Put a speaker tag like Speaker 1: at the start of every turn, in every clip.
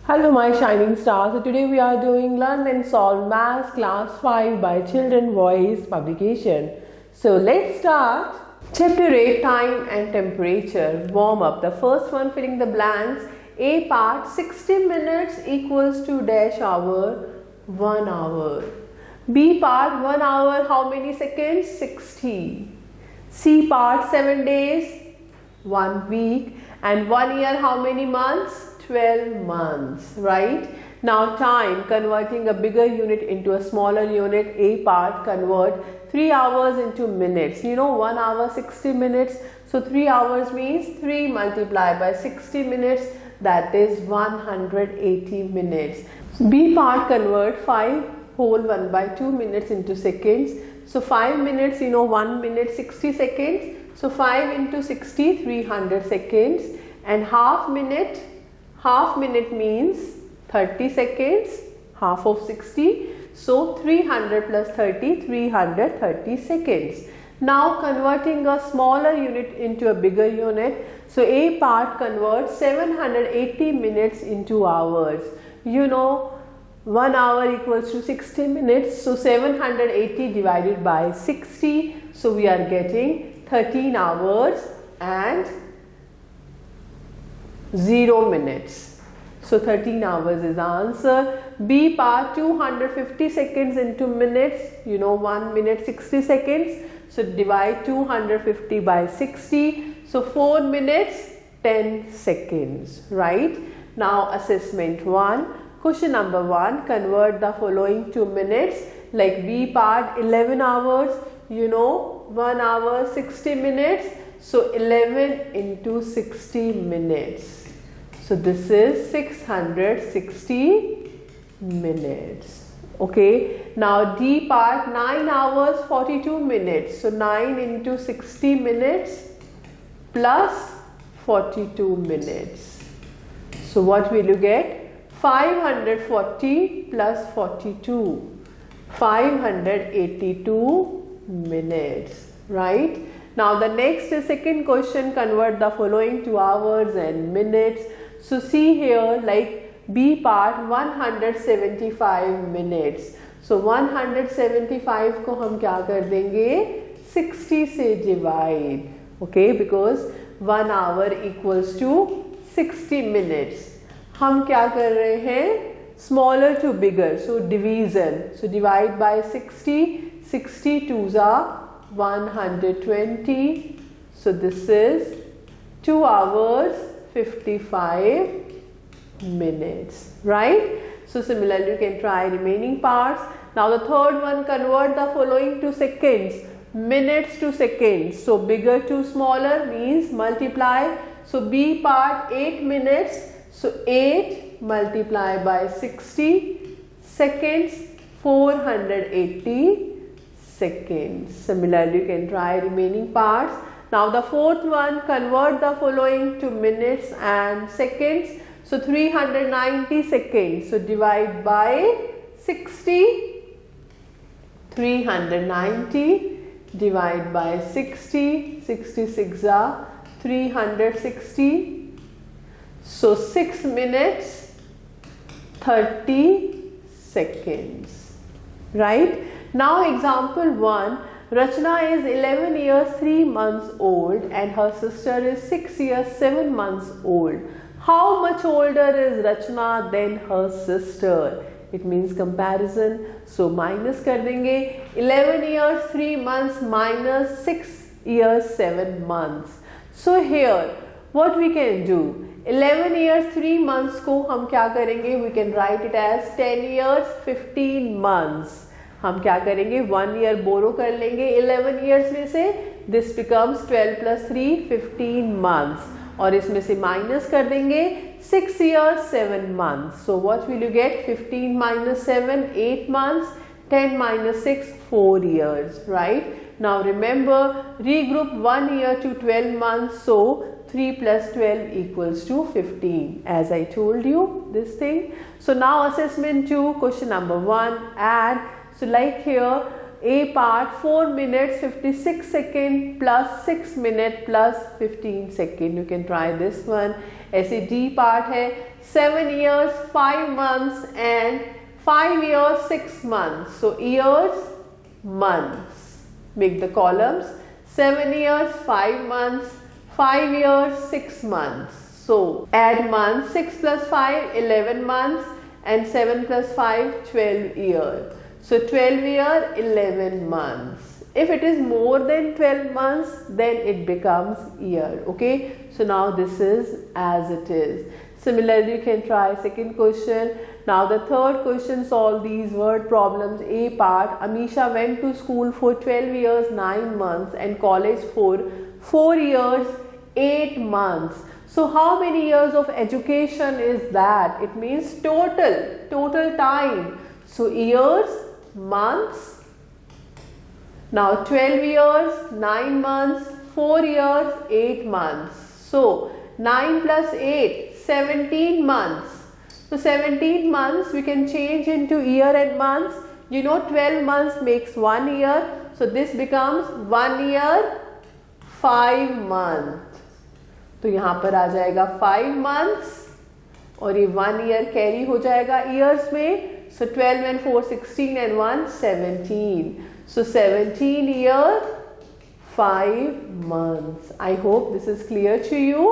Speaker 1: Hello my shining stars. So today we are doing Learn and Solve Maths Class 5 by Children Voice publication. So let's start. Chapter 8, Time and Temperature. Warm up. The first one, filling the blanks. A part, 60 minutes equals to dash hour, 1 hour. B part, 1 hour, how many seconds? 60. C part, 7 days, 1 week. And 1 year, how many months? 12 months, right? Now time, converting a bigger unit into a smaller unit. A part, convert 3 hours into minutes. You know 1 hour 60 minutes. So 3 hours means 3 multiplied by 60 minutes, that is 180 minutes. B part, convert 5 whole 1 by 2 minutes into seconds. So 5 minutes, 1 minute 60 seconds. So 5 into 60, 300 seconds. And half minute means 30 seconds, half of 60. So 300 plus 30, 330 seconds. Now converting a smaller unit into a bigger unit. So A part converts 780 minutes into hours. 1 hour equals to 60 minutes. So 780 divided by 60. So we are getting 13 hours and 0 minutes. So 13 hours is the answer. B part, 250 seconds into minutes. 1 minute 60 seconds. So divide 250 by 60. So 4 minutes 10 seconds, right? Now assessment 1. Question number 1. Convert the following to minutes. Like B part, 11 hours. 1 hour 60 minutes. So 11 into 60 minutes. So this is 660 minutes. Okay. Now D part, 9 hours 42 minutes. So 9 into 60 minutes plus 42 minutes. So what will you get? 540 plus 42. 582 minutes. Right. Now the next second question, convert the following to hours and minutes. So see here, like B part, 175 minutes. So 175 को हम क्या कर देंगे? 60 से divide. Okay, because 1 hour equals to 60 minutes. हम क्या कर रहे हैं? Smaller to bigger. So division. So divide by 60. 60 twos are 120. So this is 2 hours 55 minutes, right? So similarly you can try remaining parts. Now the third one, convert the following to seconds. Minutes to seconds. So bigger to smaller means multiply. So B part, 8 minutes. So 8 multiplied by 60 seconds, 480 seconds. Similarly you can try remaining parts. Now the fourth one, convert the following to minutes and seconds. So 390 seconds. So divide by 60. 390 divide by 60. 66 are 360. So 6 minutes 30 seconds. Right? Now example 1. Rachna is 11 years 3 months old and her sister is 6 years 7 months old. How much older is Rachna than her sister? It means comparison. So minus कर देंगे. 11 years 3 months minus 6 years 7 months. So here what we can do? 11 years 3 months को हम क्या करेंगे? We can write it as 10 years 15 months. हम क्या करेंगे? 1 year बोरो कर लेंगे 11 years में से. This becomes 12 plus 3 15 months. और इसमें से माइनस कर देंगे 6 years 7 months. So what will you get? 15 minus 7 8 months. 10 minus 6 4 years. Right? Now remember, regroup 1 year to 12 months. So 3 plus 12 equals to 15. As I told you this thing. So now assessment 2, question number 1, add. So like here, A part 4 minutes 56 second plus 6 minute plus 15 second. You can try this one. ऐसे D part है 7 years 5 months and 5 years 6 months. So years, months. Make the columns 7 years 5 months, 5 years 6 months. So add months, 6 plus 5 11 months and 7 plus 5 12 years. So 12 year 11 months. If it is more than 12 months, then it becomes year. Okay. So now this is as it is. Similarly, you can try second question. Now the third question, solve these word problems. A part, Amisha went to school for 12 years 9 months and college for 4 years 8 months. So how many years of education is that? It means total time. So years, months. Now 12 years 9 months, 4 years 8 months. So 9 plus 8, 17 months. So 17 months we can change into year and months. You know 12 months makes 1 year. So this becomes 1 year 5 months. तो यहाँ पर आ जाएगा 5 months और ये 1 year carry हो जाएगा years में. So 12 and 4 16 and 1 17. So 17 years 5 months. I hope this is clear to you.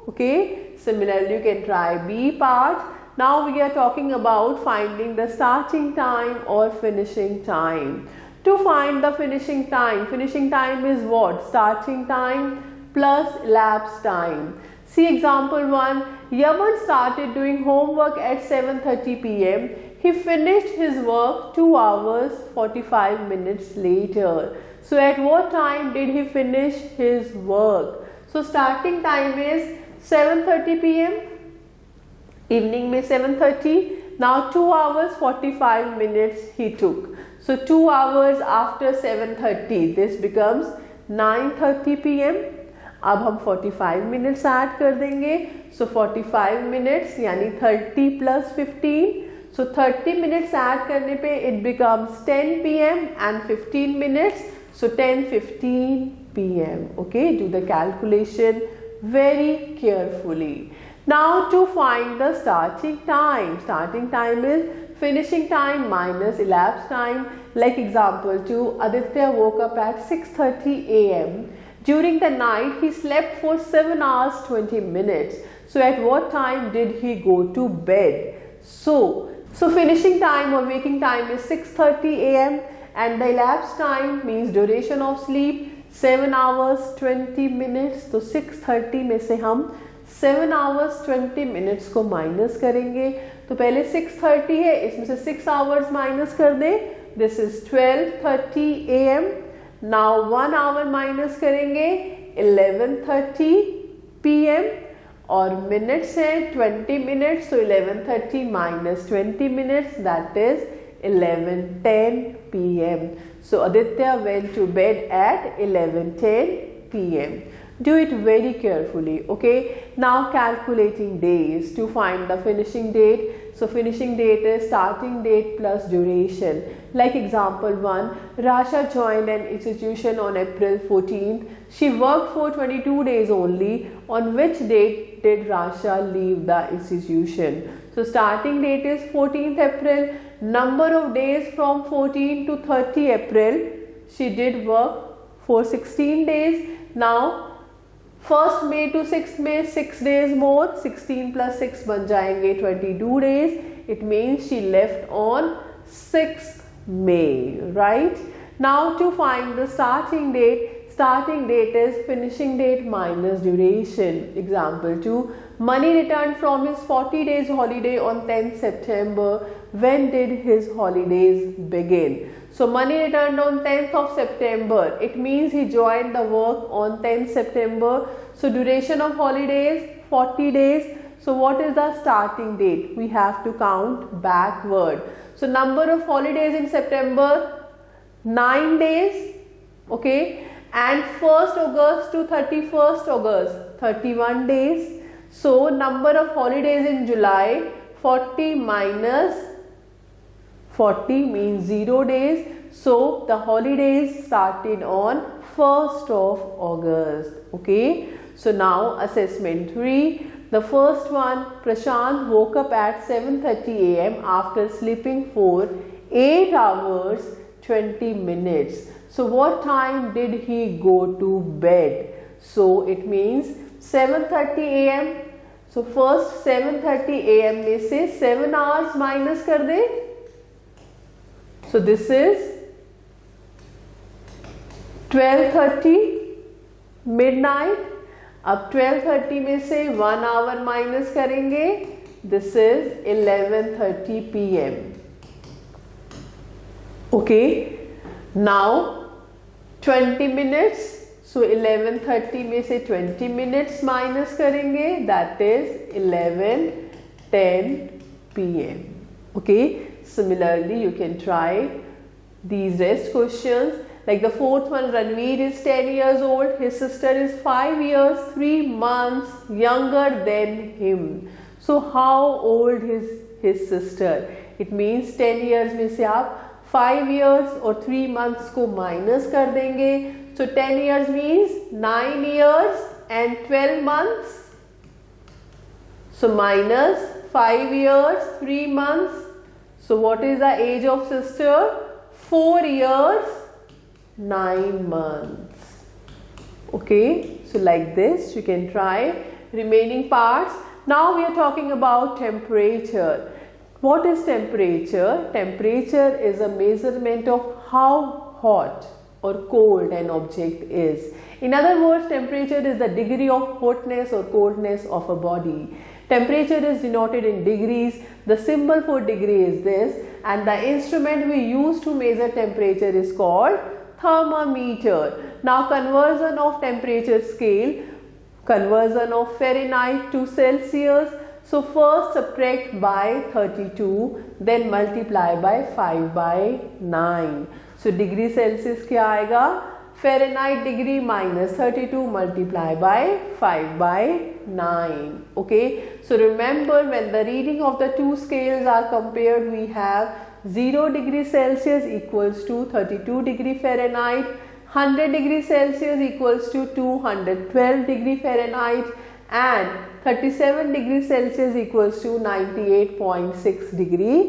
Speaker 1: Okay. Similarly, you can try B part. Now we are talking about finding the starting time or finishing time. To find the finishing time is what? Starting time plus elapsed time. See example 1. Yaman started doing homework at 7:30 p.m. He finished his work 2 hours 45 minutes later. So at what time did he finish his work? So starting time is 7:30 p.m. Evening में 7:30. Now 2 hours 45 minutes he took. So 2 hours after 7:30, this becomes 9:30 p.m. अब हम 45 minutes add कर देंगे. So 45 minutes यानी 30 plus 15. So 30 minutes add करने पे it becomes 10 p.m. and 15 minutes. So 10:15 p.m. Okay, do the calculation very carefully. Now to find the starting time. Starting time is finishing time minus elapsed time. Like example 2, Aditya woke up at 6:30 a.m. During the night, he slept for 7 hours 20 minutes. So at what time did he go to bed? So finishing time or waking time is 6:30 a.m. and the elapsed time means duration of sleep 7 hours 20 minutes. तो 6:30 में से हम 7 hours 20 minutes को minus करेंगे. तो पहले 6:30 है, इसमें से 6 hours माइनस कर दें. This is 12:30 a.m. Now 1 hour minus करेंगे 11:30 p.m. और मिनट्स है 20 minutes. तो 11:30 minus 20 minutes, that is 11:10 p.m. So Aditya went to bed at 11:10 p.m. Do it very carefully. Okay. Now calculating days to find the finishing date. So finishing date is starting date plus duration. Like example 1, Rasha joined an institution on April 14th. She worked for 22 days only. On which date did Rasha leave the institution? So starting date is 14th April. Number of days from 14 to 30 April. She did work for 16 days. Now 1st May to 6th May 6 days more. 16 plus 6 बन जाएंगे 22 days. It means she left on 6th May, right? Now to find the starting date. Starting date is finishing date minus duration. Example 2. Mani returned from his 40 days holiday on 10th September. When did his holidays begin? So Mani returned on 10th of September. It means he joined the work on 10th September. So duration of holidays 40 days. So what is the starting date? We have to count backward. So number of holidays in September 9 days. Okay. And 1st August to 31st August 31 days. So number of holidays in July 40 minus 40 means 0 days. So the holidays started on 1st of August. Okay. So now assessment 3. The first one, Prashant woke up at 7:30 a.m. after sleeping for 8 hours 20 minutes. So what time did he go to bed? So it means 7:30 a.m. So first 7:30 a.m. में से 7 hours minus कर दे. So this is 12:30 midnight. अब 12:30 में से 1 hour minus करेंगे. This is 11:30 PM. Okay, now 20 minutes. So 11:30 में से 20 minutes minus करेंगे. That is 11:10 PM. Okay, similarly you can try these rest questions. Like the fourth one, Ranveer is 10 years old. His sister is 5 years 3 months younger than him. So how old is his sister? It means 10 years में से आप 5 years और 3 months को minus कर देंगे. So 10 years means 9 years and 12 months. So minus 5 years 3 months. So what is the age of sister? 4 years 9 months. Okay, so like this you can try remaining parts. Now we are talking about temperature. What is temperature? Temperature is a measurement of how hot or cold an object is. In other words, temperature is the degree of hotness or coldness of a body. Temperature is denoted in degrees. The symbol for degree is this, and the instrument we use to measure temperature is called thermometer. Now conversion of temperature scale, conversion of Fahrenheit to Celsius. So first subtract by 32, then multiply by 5/9. So degree Celsius क्या आएगा? Fahrenheit degree minus 32 multiply by 5/9. Okay, so remember when the reading of the two scales are compared, we have 0 degree Celsius equals to 32 degree Fahrenheit, 100 degree Celsius equals to 212 degree Fahrenheit, and 37 degree Celsius equals to 98.6 degree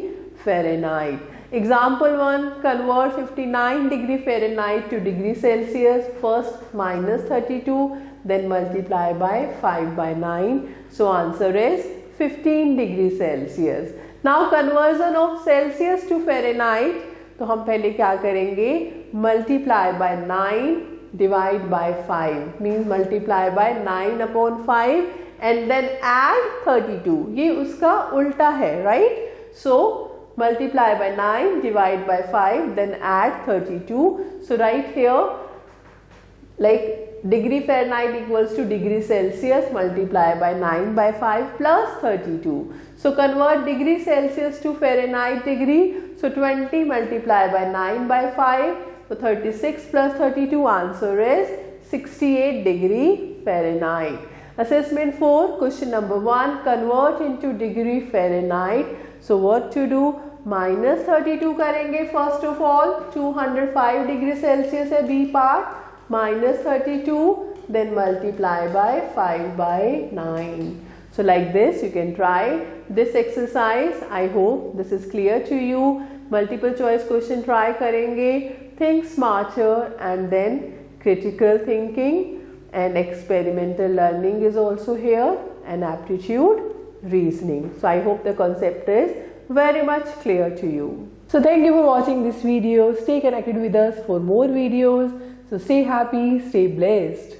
Speaker 1: Fahrenheit. Example 1, convert 59 degree Fahrenheit to degree Celsius. First minus 32, then multiply by 5/9. So answer is 15 degree Celsius. Now conversion of Celsius to Fahrenheit. तो हम पहले क्या करेंगे? Multiply by 9 divide by 5 means multiply by 9/5 and then add 32. ये उसका उल्टा है, right? So multiply by 9 divide by 5 then add 32. So right here like degree Fahrenheit equals to degree Celsius multiply by 9/5 plus 32. So convert degree Celsius to Fahrenheit degree. So 20 multiply by 9/5. So 36 plus 32 answer is 68 degree Fahrenheit. Assessment 4, question number 1, convert into degree Fahrenheit. So what to do? Minus 32 करेंगे first of all. 205 degree Celsius है B part. Minus 32 then multiply by 5/9. So like this you can try this exercise. I hope this is clear to you. Multiple choice question try करेंगे. Think smarter and then critical thinking and experimental learning is also here, and aptitude reasoning. So I hope the concept is very much clear to you. So thank you for watching this video. Stay connected with us for more videos. So stay happy, stay blessed.